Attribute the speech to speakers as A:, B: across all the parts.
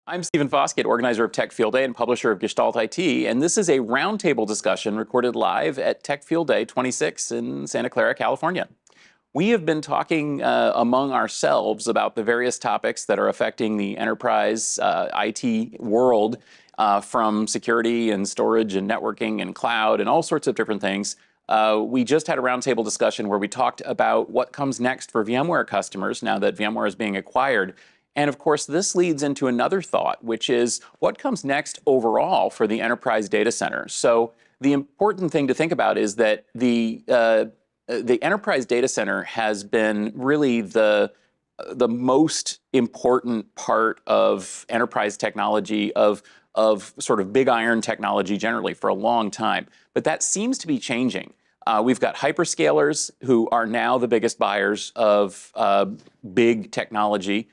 A: I'm Stephen Foskett, organizer of Tech Field Day and publisher of Gestalt IT, and this is a roundtable discussion recorded live at Tech Field Day 26 in Santa Clara, California. We have been talking among ourselves about the various topics that are affecting the enterprise IT world, from security and storage and networking and cloud and all sorts of different things. We just had a roundtable discussion where we talked about what comes next for VMware customers now that VMware is being acquired. And of course, this leads into another thought, which is what comes next overall for the enterprise data center. So the important thing to think about is that the enterprise data center has been really the most important part of enterprise technology, of sort of big iron technology generally for a long time. But that seems to be changing. We've got hyperscalers who are now the biggest buyers of big technology.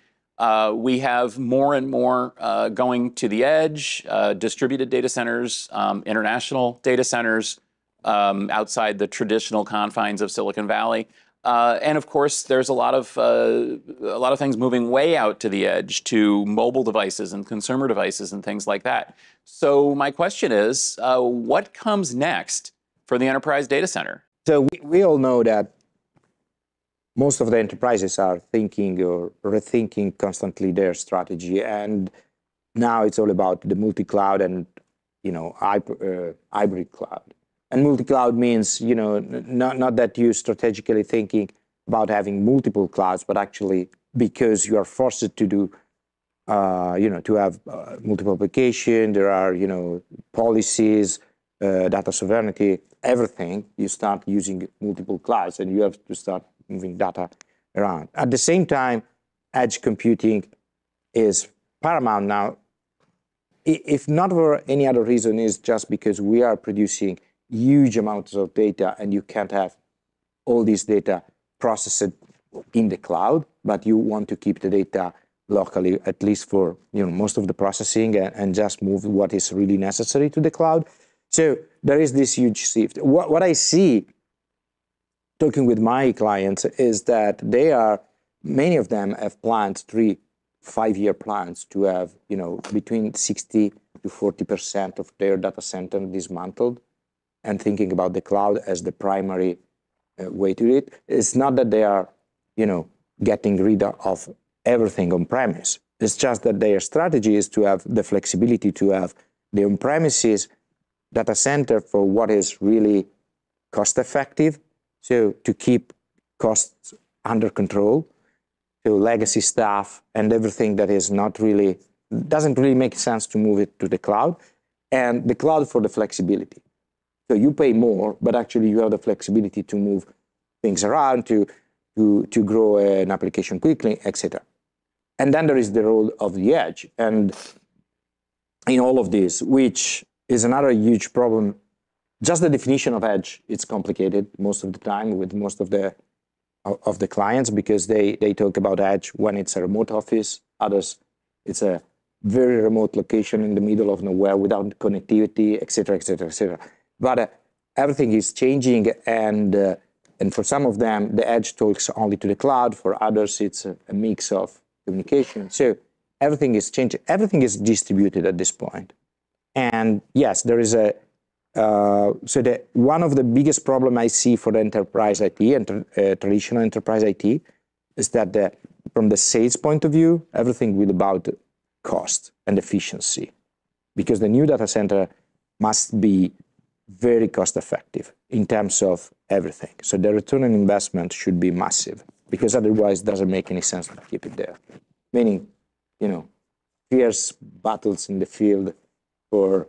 A: We have more and more going to the edge, distributed data centers, international data centers outside the traditional confines of Silicon Valley. And of course, there's a lot of things moving way out to the edge to mobile devices and consumer devices and things like that. So my question is, what comes next for the enterprise data center?
B: So we all know that most of the enterprises are thinking or rethinking constantly their strategy, and now it's all about the multi-cloud and hybrid cloud. And multi-cloud means not that you strategically thinking about having multiple clouds, but actually because you are forced to do to have multiple application. There are policies, data sovereignty, everything. You start using multiple clouds, and you have to start moving data around. At the same time, edge computing is paramount now. If not for any other reason, is just because we are producing huge amounts of data, and you can't have all this data processed in the cloud, but you want to keep the data locally, at least for most of the processing, and just move what is really necessary to the cloud. So there is this huge shift. What I see talking with my clients is that many of them have plans, 3-5 year plans, to have between 60 to 40% of their data center dismantled, and thinking about the cloud as the primary way to do it. It's not that they are getting rid of everything on premise. It's just that their strategy is to have the flexibility to have the on premises data center for what is really cost effective. So to keep costs under control, so legacy stuff and everything that is doesn't really make sense to move it to the cloud, and the cloud for the flexibility. So you pay more, but actually you have the flexibility to move things around, to grow an application quickly, etc. And then there is the role of the edge, and in all of this, which is another huge problem. Just the definition of edge, it's complicated most of the time with most of the clients, because they talk about edge when it's a remote office. Others, it's a very remote location in the middle of nowhere without connectivity, etc., etc., etc. But everything is changing, and for some of them, the edge talks only to the cloud. For others, it's a mix of communication. So everything is changing. Everything is distributed at this point. And yes, there is one of the biggest problem I see for the enterprise IT and traditional enterprise IT is that from the sales point of view, everything will about cost and efficiency, because the new data center must be very cost effective in terms of everything. So the return on investment should be massive, because otherwise it doesn't make any sense to keep it there. Meaning, fierce battles in the field for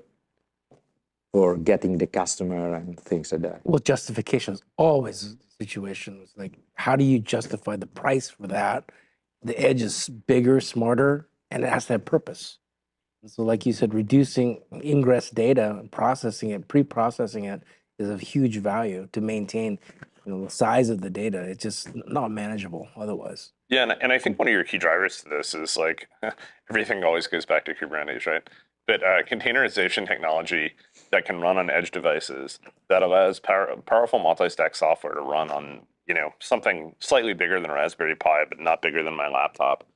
B: getting the customer and things like that.
C: Well, justification is always situations like, how do you justify the price for that? The edge is bigger, smarter, and it has to have purpose. And so like you said, reducing ingress data and processing it, pre-processing it is of huge value to maintain the size of the data. It's just not manageable otherwise.
D: Yeah, and I think one of your key drivers to this is like, everything always goes back to Kubernetes, right? But containerization technology that can run on edge devices that allows powerful multi-stack software to run on something slightly bigger than a Raspberry Pi, but not bigger than my laptop,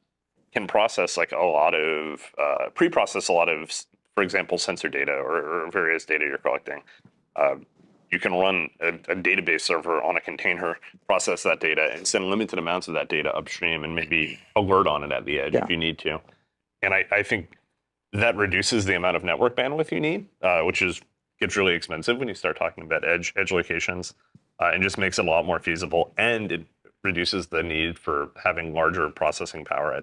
D: can process like a lot of pre-process a lot of, for example, sensor data or various data you're collecting. You can run a database server on a container, process that data, and send limited amounts of that data upstream, and maybe alert on it at the edge if you need to. And I think that reduces the amount of network bandwidth you need, which gets really expensive when you start talking about edge locations, and just makes it a lot more feasible. And it reduces the need for having larger processing power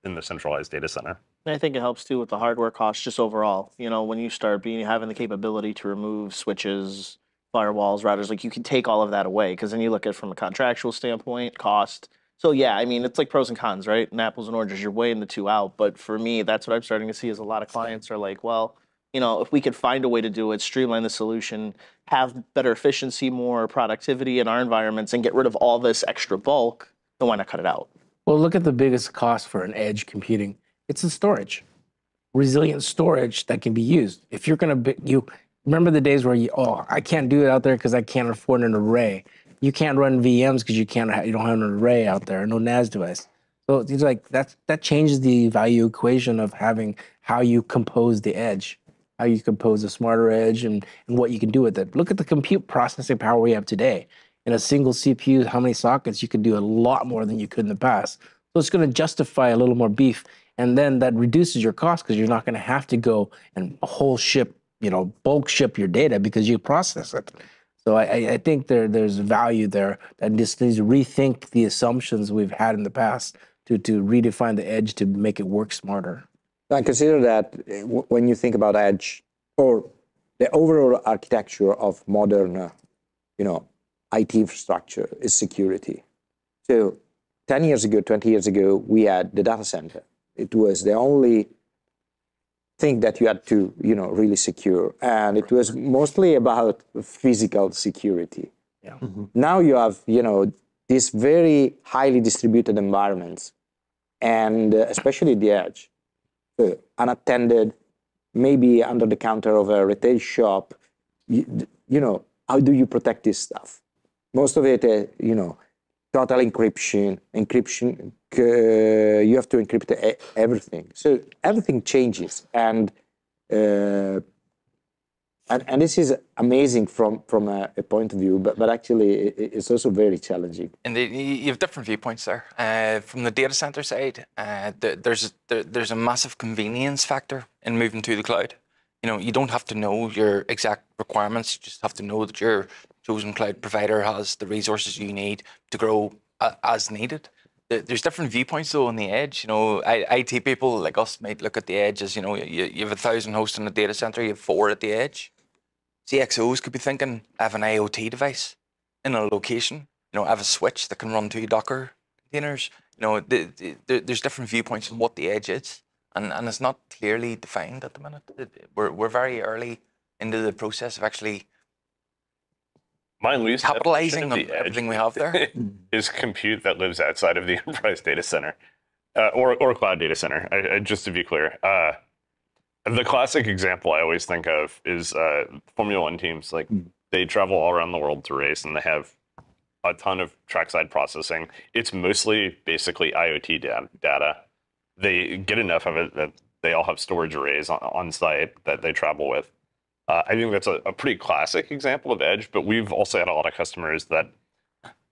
D: in the centralized data center.
E: And I think it helps too with the hardware costs just overall. You know, when you start having the capability to remove switches, firewalls, routers, like you can take all of that away, because then you look at it from a contractual standpoint, cost. So yeah, I mean, it's like pros and cons, right? And apples and oranges, you're weighing the two out. But for me, that's what I'm starting to see is a lot of clients are like, well, you know, if we could find a way to do it, streamline the solution, have better efficiency, more productivity in our environments, and get rid of all this extra bulk, then why not cut it out?
C: Well, look at the biggest cost for an edge computing. It's the storage, resilient storage that can be used. If you're going to, remember the days where I can't do it out there because I can't afford an array. You can't run VMs because you don't have an array out there, no NAS device. So it's like that changes the value equation of having how you compose the edge, how you compose a smarter edge, and what you can do with it. Look at the compute processing power we have today. In a single CPU, how many sockets, you can do a lot more than you could in the past. So it's going to justify a little more beef. And then that reduces your cost because you're not going to have to go and bulk ship your data because you process it. So I think there's value there that just needs to rethink the assumptions we've had in the past to redefine the edge to make it work smarter.
B: I consider that when you think about edge or the overall architecture of modern, IT infrastructure is security. So 10 years ago, 20 years ago, we had the data center. It was the only thing that you had to, really secure. And it was mostly about physical security.
C: Yeah.
B: Mm-hmm. Now you have, these very highly distributed environments, and especially the edge, unattended, maybe under the counter of a retail shop. How do you protect this stuff? Most of it, total encryption, you have to encrypt everything. So everything changes, and this is amazing from a point of view, but actually it's also very challenging.
F: And you have different viewpoints there. From the data center side, there's a massive convenience factor in moving to the cloud. You don't have to know your exact requirements. You just have to know that your chosen cloud provider has the resources you need to grow as needed. There's different viewpoints though on the edge. IT people like us might look at the edge as, you have 1,000 hosts in a data center, you have 4 at the edge. CXOs could be thinking, I have an IoT device in a location. I have a switch that can run 2 Docker containers. There's different viewpoints on what the edge is. And it's not clearly defined at the minute. We're very early into the process of actually capitalizing on everything we have there.
D: Is compute that lives outside of the enterprise data center or cloud data center. Just to be clear, the classic example I always think of is Formula One teams. Like they travel all around the world to race, and they have a ton of trackside processing. It's mostly basically IoT data. They get enough of it that they all have storage arrays on site that they travel with. I think that's a pretty classic example of edge, but we've also had a lot of customers that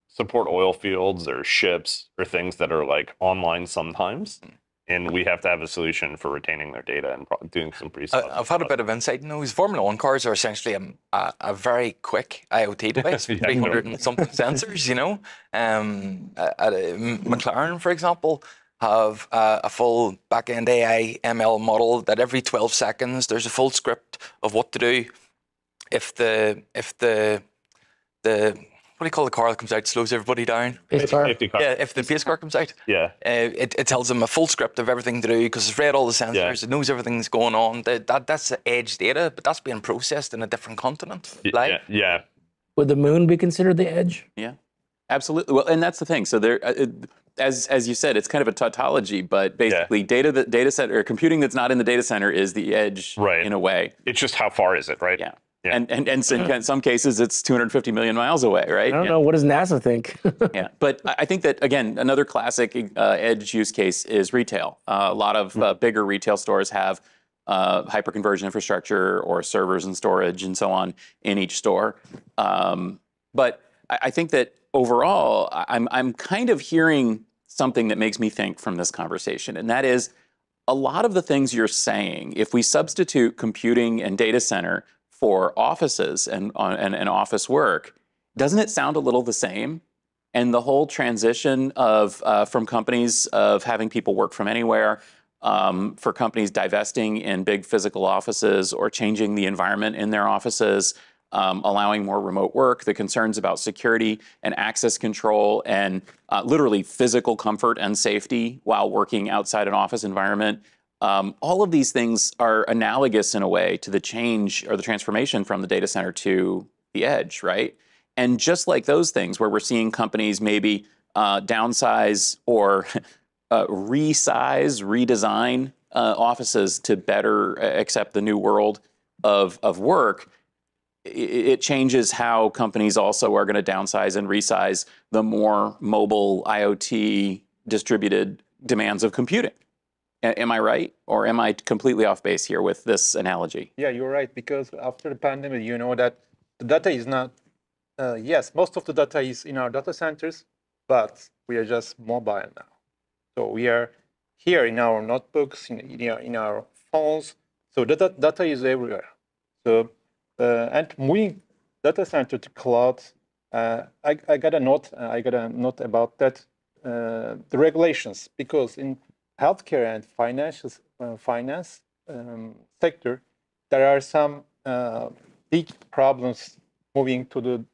D: support oil fields or ships or things that are like online sometimes. And we have to have a solution for retaining their data and doing some pretty stuff.
F: I've had a bit of insight in those. Formula One cars are essentially a very quick IoT device with 300 and something sensors, McLaren, for example, have a full back-end AI ML model that every 12 seconds there's a full script of what to do if the what do you call the car that comes out, slows everybody down?
C: Pace car.
F: Yeah, if the pace car comes out.
D: Yeah.
F: It tells them a full script of everything to do because it's read all the sensors, it knows everything's going on. That's the edge data, but that's being processed in a different continent.
D: Yeah.
C: Would the moon be considered the edge?
A: Yeah, absolutely. Well, and that's the thing. So there, as you said, it's kind of a tautology, but basically data center or computing that's not in the data center is the edge in a way.
D: It's just how far is it, right?
A: Yeah. And in some cases, it's 250 million miles away, right?
C: I don't know. What does NASA think?
A: Yeah, but I think that, again, another classic edge use case is retail. A lot of bigger retail stores have hyperconverged infrastructure or servers and storage and so on in each store. But I think that overall, I'm kind of hearing something that makes me think from this conversation, and that is a lot of the things you're saying, if we substitute computing and data center for offices and office work, doesn't it sound a little the same? And the whole transition of from companies of having people work from anywhere, for companies divesting in big physical offices or changing the environment in their offices, allowing more remote work, the concerns about security and access control and literally physical comfort and safety while working outside an office environment. All of these things are analogous in a way to the change or the transformation from the data center to the edge, right? And just like those things where we're seeing companies maybe downsize or resize, redesign offices to better accept the new world of work, it changes how companies also are going to downsize and resize the more mobile IoT distributed demands of computing. Am I right? Or am I completely off base here with this analogy?
G: Yeah, you're right, because after the pandemic, you know that the data is not, yes, most of the data is in our data centers, but we are just mobile now. So we are here in our notebooks, in our phones. So data is everywhere. So and moving data center to cloud, I got a note. I got a note about that. The regulations, because in healthcare and finance sector, there are some big problems moving to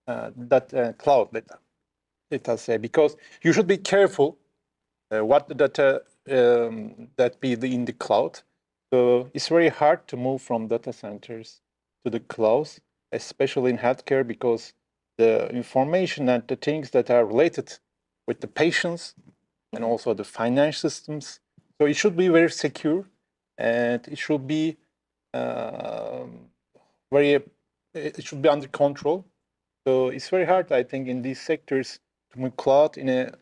G: the cloud data. Let us say, because you should be careful what the data that be in the cloud. So it's very hard to move from data centers to the cloud, especially in healthcare, because the information and the things that are related with the patients and also the finance systems. So it should be very secure, and it should be it should be under control. So it's very hard, I think, in these sectors to move cloud in a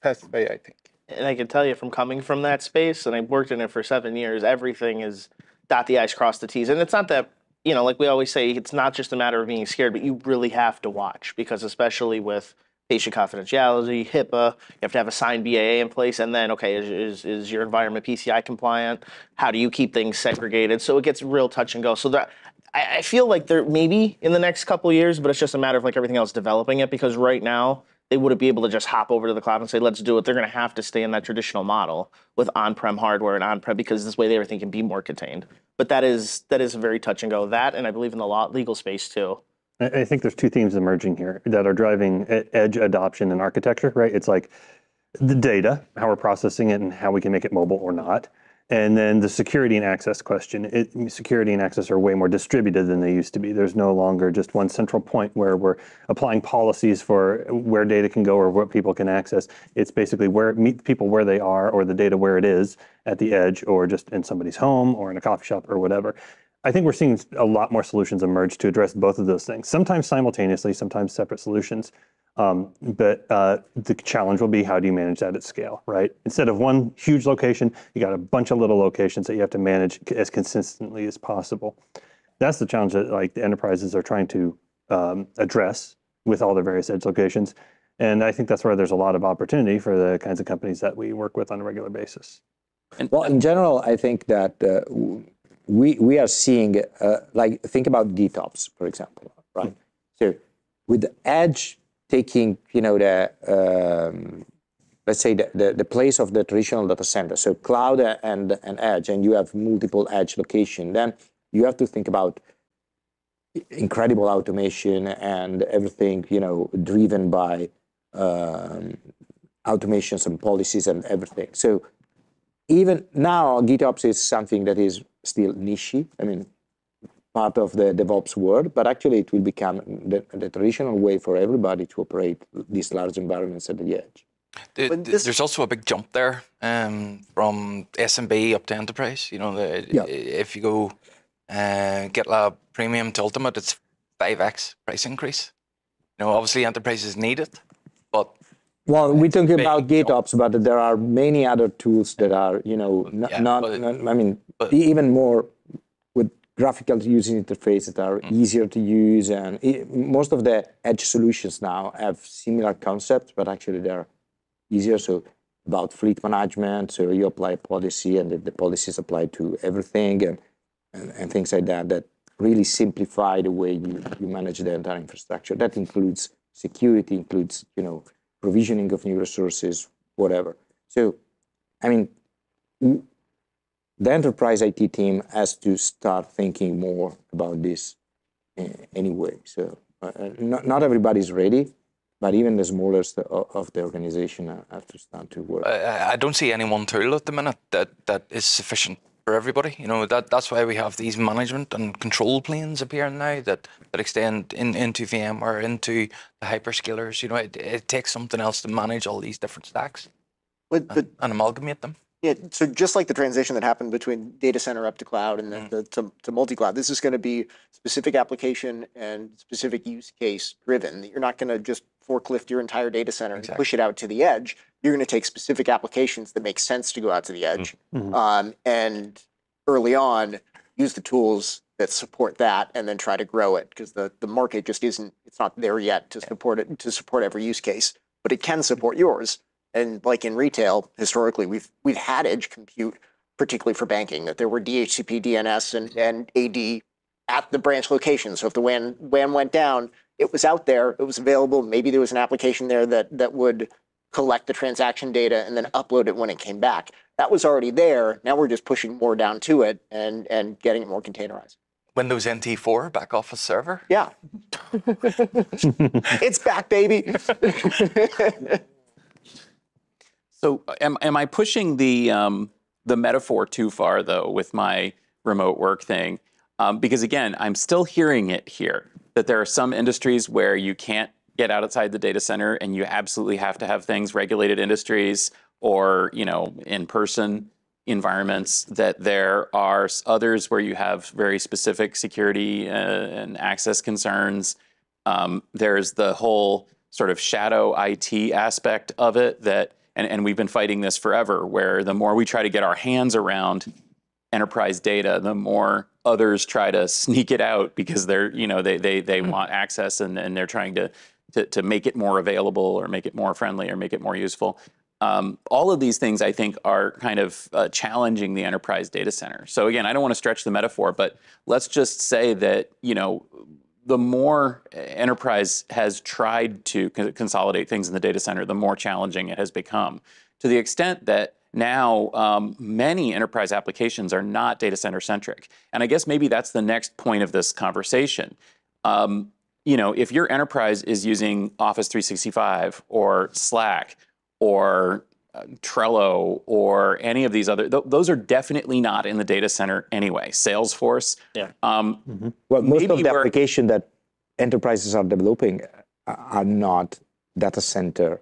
G: fast way, I think.
E: And I can tell you from coming from that space, and I've worked in it for 7 years, everything is dot the I's, cross the T's. And it's not that, like we always say, it's not just a matter of being scared, but you really have to watch, because especially with patient confidentiality, HIPAA, you have to have a signed BAA in place, and then, okay, is your environment PCI compliant? How do you keep things segregated? So it gets real touch and go. So that I feel like there maybe in the next couple of years, but it's just a matter of like everything else developing it, because right now they wouldn't be able to just hop over to the cloud and say, let's do it. They're going to have to stay in that traditional model with on-prem hardware and on-prem, because this way everything can be more contained. But that is a very touch and go. That, and I believe in the legal space too.
H: I think there's two themes emerging here that are driving edge adoption and architecture, right? It's like the data, how we're processing it and how we can make it mobile or not. And then the security and access question. Security and access are way more distributed than they used to be. There's no longer just one central point where we're applying policies for where data can go or what people can access. It's basically meet people where they are, or the data where it is at the edge, or just in somebody's home or in a coffee shop or whatever. I think we're seeing a lot more solutions emerge to address both of those things, sometimes simultaneously, sometimes separate solutions. But the challenge will be, how do you manage that at scale, right? Instead of one huge location, you got a bunch of little locations that you have to manage as consistently as possible. That's the challenge that the enterprises are trying to address with all their various edge locations. And I think that's where there's a lot of opportunity for the kinds of companies that we work with on a regular basis.
B: Well, in general, I think that we are seeing, think about DTOPS, for example, right? So with the edge taking, let's say the place of the traditional data center, so cloud and edge, and you have multiple edge location, then you have to think about incredible automation and everything, driven by automations and policies and everything. So even now, GitOps is something that is still niche. I mean, part of the DevOps world, but actually it will become the traditional way for everybody to operate these large environments at the edge.
F: There's also a big jump there from SMB up to enterprise. If you go GitLab Premium to Ultimate, it's 5x price increase. You know, obviously enterprises need it, but
B: Well, we're talking
F: big,
B: about
F: you know.
B: GitOps, but there are many other tools that are, you know,
F: Yeah,
B: not I mean, even more with graphical user interfaces that are easier to use. And most of the edge solutions now have similar concepts, but actually they're easier. So about fleet management, so you apply a policy and the policy is applied to everything and things like that, that really simplify the way you manage the entire infrastructure. That includes security, includes, you know, provisioning of new resources, whatever. So, I mean, the enterprise IT team has to start thinking more about this anyway. So not everybody's ready, but even the smallest of the organization have to start to work.
F: I don't see any one tool at the minute that is sufficient for everybody. You know, that's why we have these management and control planes appearing now that extend into VMware, into the hyperscalers. You know, it takes something else to manage all these different stacks
I: But
F: and amalgamate them.
I: yeah, so just like the transition that happened between data center up to cloud and then to multi-cloud, this is going to be specific application and specific use case driven. You're not going to just forklift your entire data center and push it out to the edge. You're going to take specific applications that make sense to go out to the edge, and early on use the tools that support that, and then try to grow it, because the market just isn't, it's not there yet to support it, to support every use case, but it can support yours. And like in retail, historically, we've had edge compute, particularly for banking, that there were DHCP, DNS, and AD at the branch location. So if the WAN went down, it was out there, it was available. Maybe there was an application there that would collect the transaction data and then upload it when it came back. That was already there. Now we're just pushing more down to it and getting it more containerized.
F: Windows NT4 back office server.
I: Yeah. It's back, baby.
A: So am I pushing the metaphor too far, though, with my remote work thing? Because again, I'm still hearing it here, that there are some industries where you can't get outside the data center and you absolutely have to have things, regulated industries or, you know, in-person environments, that there are others where you have very specific security and access concerns. There's the whole sort of shadow IT aspect of it that, and we've been fighting this forever, where the more we try to get our hands around enterprise data, the more others try to sneak it out because they're, you know, they want access and they're trying to make it more available or make it more friendly or make it more useful. All of these things, I think, are kind of challenging the enterprise data center. So again, I don't want to stretch the metaphor, but let's just say that, you know, the more enterprise has tried to consolidate things in the data center, the more challenging it has become, to the extent that now many enterprise applications are not data center centric. And I guess maybe that's the next point of this conversation. You know, if your enterprise is using Office 365 or Slack or Trello or any of these other, those are definitely not in the data center anyway. Salesforce.
E: Yeah.
B: Well, most of the applications that enterprises are developing are not data center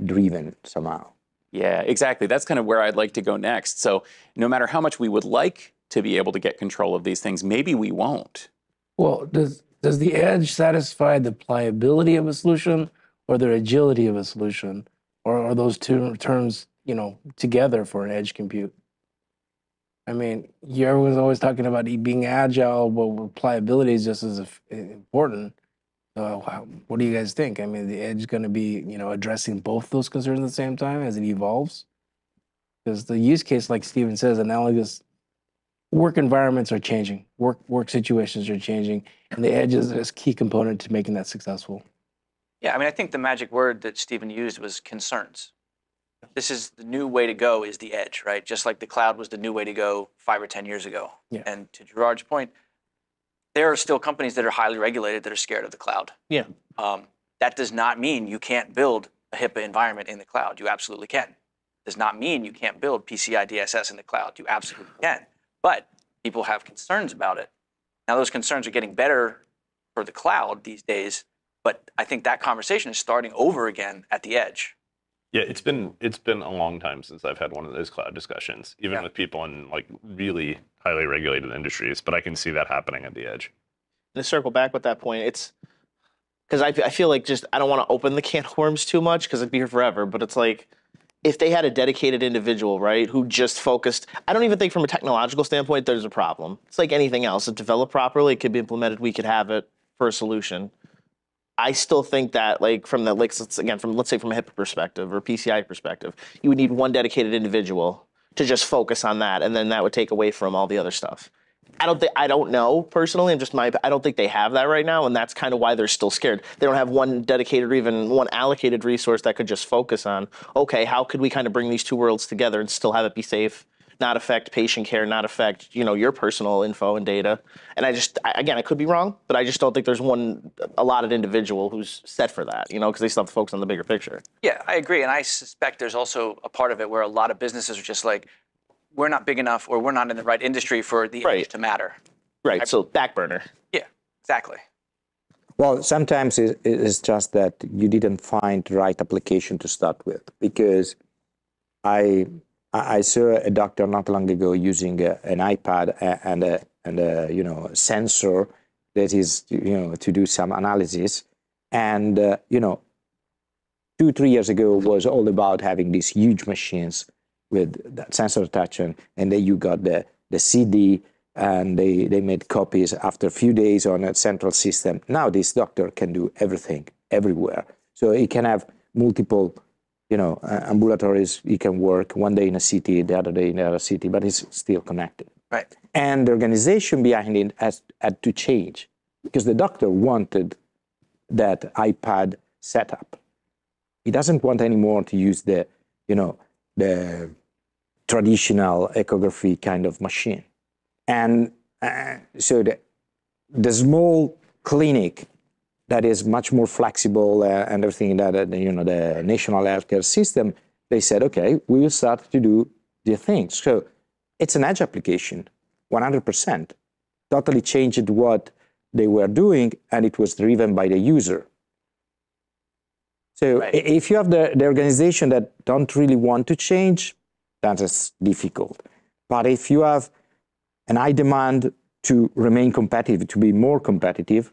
B: driven somehow.
A: Yeah, exactly. That's kind of where I'd like to go next. So no matter how much we would like to be able to get control of these things, maybe we won't.
C: Well, does the edge satisfy the pliability of a solution or the agility of a solution? Or are those two terms, you know, together for an edge compute? I mean, everyone's always talking about being agile, but pliability is just as important. So what do you guys think? I mean, the edge is going to be, you know, addressing both those concerns at the same time as it evolves? Because the use case, like Steven says, analogous work environments are changing, work situations are changing, and the edge is a key component to making that successful.
J: Yeah, I mean, I think the magic word that Stephen used was concerns. This is the new way to go, is the edge, right? Just like the cloud was the new way to go 5 or 10 years ago.
C: Yeah.
J: And to Gerard's point, there are still companies that are highly regulated that are scared of the cloud.
E: Yeah.
J: That does not mean you can't build a HIPAA environment in the cloud. You absolutely can. Does not mean you can't build PCI DSS in the cloud. You absolutely can. But people have concerns about it. Now, those concerns are getting better for the cloud these days. But I think that conversation is starting over again at the edge.
D: Yeah, it's been a long time since I've had one of those cloud discussions, even with people in like really highly regulated industries. But I can see that happening at the edge.
E: And to circle back with that point, it's because I feel like just I don't want to open the can of worms too much because I'd be here forever. But it's like if they had a dedicated individual, right, who just focused. I don't even think from a technological standpoint there's a problem. It's like anything else. If developed properly, it could be implemented. We could have it for a solution. I still think that, like, from the, like, let's say from a HIPAA perspective or PCI perspective, you would need one dedicated individual to just focus on that, and then that would take away from all the other stuff. I don't know personally. I don't think they have that right now, and that's kind of why they're still scared. They don't have one dedicated or even one allocated resource that could just focus on, okay, how could we kind of bring these two worlds together and still have it be safe, not affect patient care, not affect, your personal info and data. And I could be wrong, but I just don't think there's one allotted individual who's set for that, because they still have to focus on the bigger picture.
J: Yeah, I agree. And I suspect there's also a part of it where a lot of businesses are just like, we're not big enough or we're not in the right industry for the edge to matter.
E: Right. So back burner.
J: Yeah, exactly.
B: Well, sometimes it's just that you didn't find the right application to start with, because I saw a doctor not long ago using an iPad and a sensor that is to do some analysis, and 2-3 years ago was all about having these huge machines with that sensor attached, and then you got the CD, and they made copies after a few days on a central system. Now this doctor can do everything everywhere, so he can have multiple ambulatories. He can work one day in a city, the other day in another city, but he's still connected.
J: Right.
B: And the organization behind it had to change, because the doctor wanted that iPad setup. He doesn't want anymore to use the traditional echography kind of machine. And so the small clinic that is much more flexible and everything that the national healthcare system, they said, okay, we will start to do the things. So it's an edge application, 100%. Totally changed what they were doing, and it was driven by the user. So if you have the organization that don't really want to change, that is difficult. But if you have an high demand to remain competitive, to be more competitive,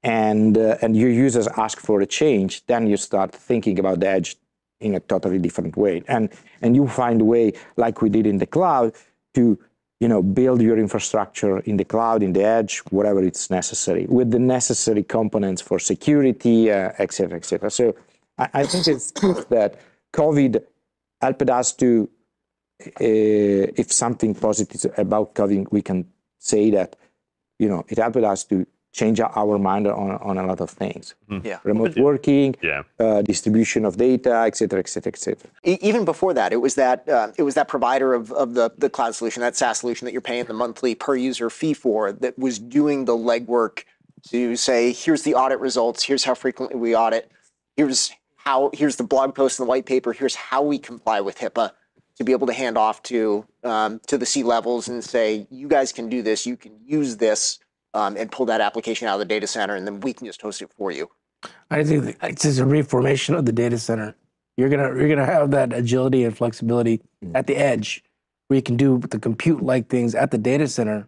B: and your users ask for a change, then you start thinking about the edge in a totally different way. And you find a way, like we did in the cloud, to build your infrastructure in the cloud, in the edge, whatever it's necessary, with the necessary components for security, et cetera, et cetera. So I think it's good that COVID helped us to, if something positive about COVID, we can say that, it helped us to change our mind on a lot of things.
J: Yeah.
B: Remote working, distribution of data, et cetera, et cetera, et cetera.
I: Even before that, it was that provider of the cloud solution, that SaaS solution that you're paying the monthly per user fee for, that was doing the legwork to say, here's the audit results, here's how frequently we audit, here's the blog post and the white paper, here's how we comply with HIPAA, to be able to hand off to the C-levels and say, you guys can do this, you can use this, and pull that application out of the data center, and then we can just host it for you.
C: I think it's just a reformation of the data center. You're gonna have that agility and flexibility at the edge, where you can do the compute-like things at the data center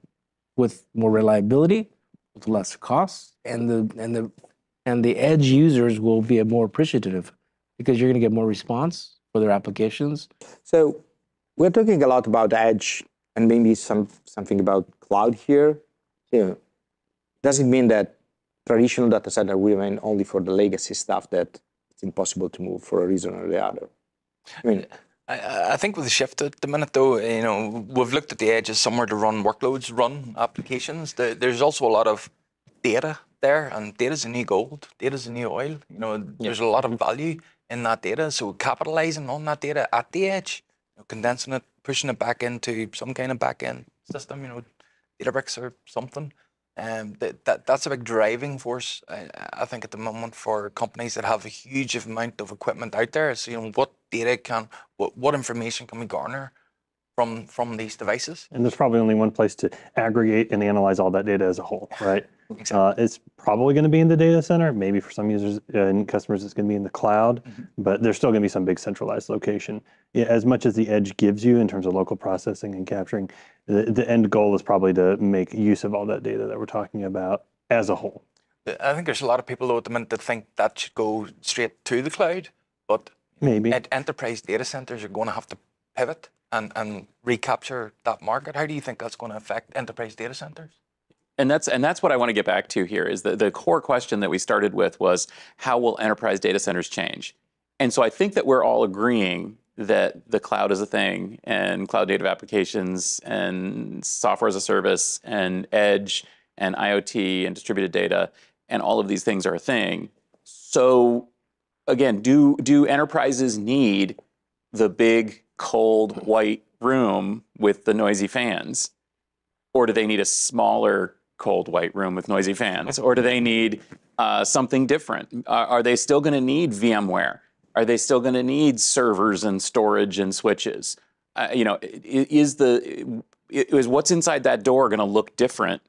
C: with more reliability, with less costs, and the edge users will be more appreciative, because you're gonna get more response for their applications.
B: So we're talking a lot about edge and maybe something about cloud here. Does it mean that traditional data center will remain only for the legacy stuff, that it's impossible to move for a reason or the other? I mean,
F: I think with the shift at the minute, though, we've looked at the edge as somewhere to run workloads, run applications. There's also a lot of data there, and data's the new gold, data's the new oil. There's a lot of value in that data, so capitalizing on that data at the edge, condensing it, pushing it back into some kind of back-end system, Databricks or something. That's a big driving force, I think, at the moment for companies that have a huge amount of equipment out there. So, what data what information can we garner from these devices?
H: And there's probably only one place to aggregate and analyze all that data as a whole, right? It's probably going to be in the data center. Maybe for some users and customers, it's going to be in the cloud, but there's still going to be some big centralized location. Yeah, as much as the edge gives you in terms of local processing and capturing, the end goal is probably to make use of all that data that we're talking about as a whole.
F: I think there's a lot of people though at the minute that think that should go straight to the cloud, but
H: Maybe.
F: enterprise data centers are going to have to pivot and recapture that market. How do you think that's going to affect enterprise data centers?
A: And that's what I want to get back to here is the core question that we started with was how will enterprise data centers change? And so I think that we're all agreeing that the cloud is a thing and cloud native applications and software as a service and edge and IoT and distributed data and all of these things are a thing. So again, do enterprises need the big cold white room with the noisy fans? Or do they need a smaller cold white room with noisy fans? Or do they need something different? Are they still going to need VMware? Are they still going to need servers and storage and switches? Is what's inside that door going to look different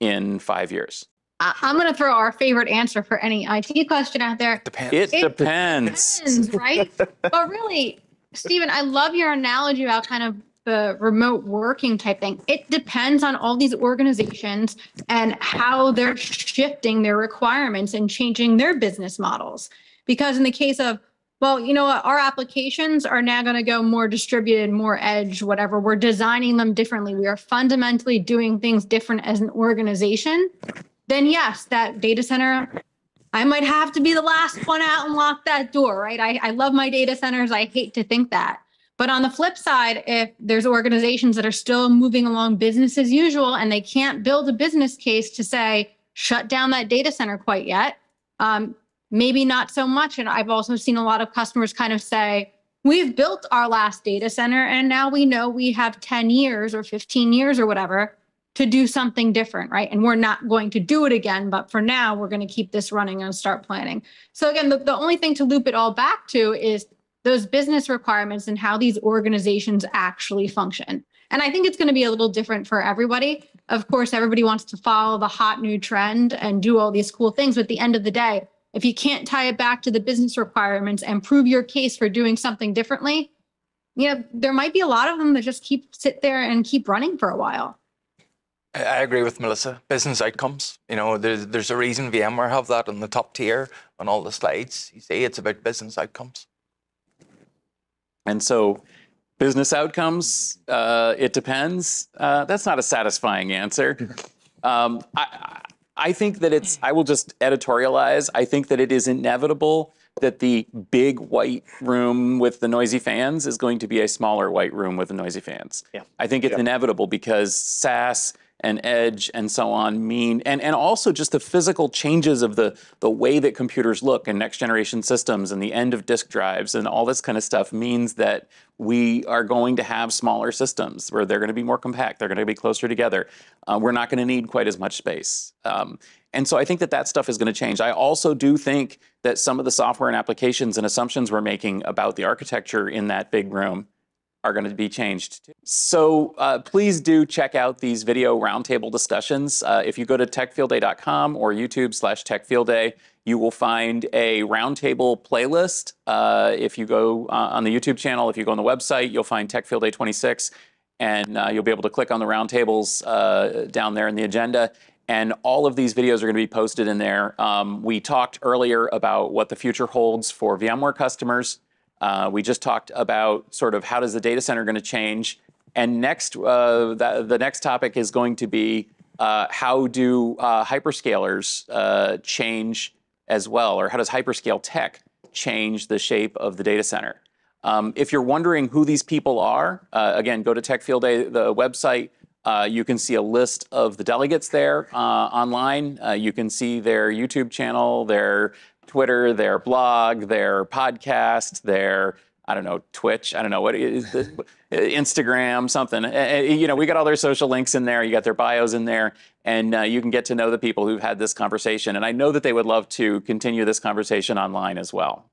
A: in 5 years?
K: I'm going to throw our favorite answer for any IT question out there.
F: Depends.
A: It depends.
K: Depends, right? But really, Stephen, I love your analogy about kind of the remote working type thing. It depends on all these organizations and how they're shifting their requirements and changing their business models. Because in the case of, well, you know what, our applications are now going to go more distributed, more edge, whatever. We're designing them differently. We are fundamentally doing things different as an organization. Then yes, that data center, I might have to be the last one out and lock that door, right? I love my data centers. I hate to think that. But on the flip side, if there's organizations that are still moving along business as usual and they can't build a business case to say, shut down that data center quite yet, maybe not so much. And I've also seen a lot of customers kind of say, we've built our last data center and now we know we have 10 years or 15 years or whatever to do something different, right? And we're not going to do it again, but for now, we're going to keep this running and start planning. So again, the only thing to loop it all back to is those business requirements and how these organizations actually function. And I think it's going to be a little different for everybody. Of course, everybody wants to follow the hot new trend and do all these cool things. But at the end of the day, if you can't tie it back to the business requirements and prove your case for doing something differently, there might be a lot of them that just sit there and keep running for a while.
F: I agree with Melissa. Business outcomes. There's a reason VMware have that in the top tier on all the slides. You see, it's about business outcomes.
A: And so business outcomes, it depends. That's not a satisfying answer. I think that I will just editorialize. I think that it is inevitable that the big white room with the noisy fans is going to be a smaller white room with the noisy fans.
I: Yeah.
A: I think it's inevitable because SaaS and edge and so on mean, and also just the physical changes of the way that computers look and next generation systems and the end of disk drives and all this kind of stuff means that we are going to have smaller systems where they're going to be more compact, they're going to be closer together. We're not going to need quite as much space. And so I think that stuff is going to change. I also do think that some of the software and applications and assumptions we're making about the architecture in that big room are going to be changed too. So please do check out these video roundtable discussions. If you go to techfieldday.com or YouTube/techfieldday, you will find a roundtable playlist. If you go on the YouTube channel, if you go on the website, you'll find Tech Field Day 26, and you'll be able to click on the roundtables down there in the agenda. And all of these videos are going to be posted in there. We talked earlier about what the future holds for VMware customers. We just talked about sort of how does the data center going to change. And next, the next topic is going to be how do hyperscalers change as well, or how does hyperscale tech change the shape of the data center? If you're wondering who these people are, again, go to Tech Field Day, the website. You can see a list of the delegates there online. You can see their YouTube channel, their Twitter, their blog, their podcast, their, I don't know, Twitch, I don't know, what is this? Instagram, something. We got all their social links in there. You got their bios in there, and you can get to know the people who've had this conversation. And I know that they would love to continue this conversation online as well.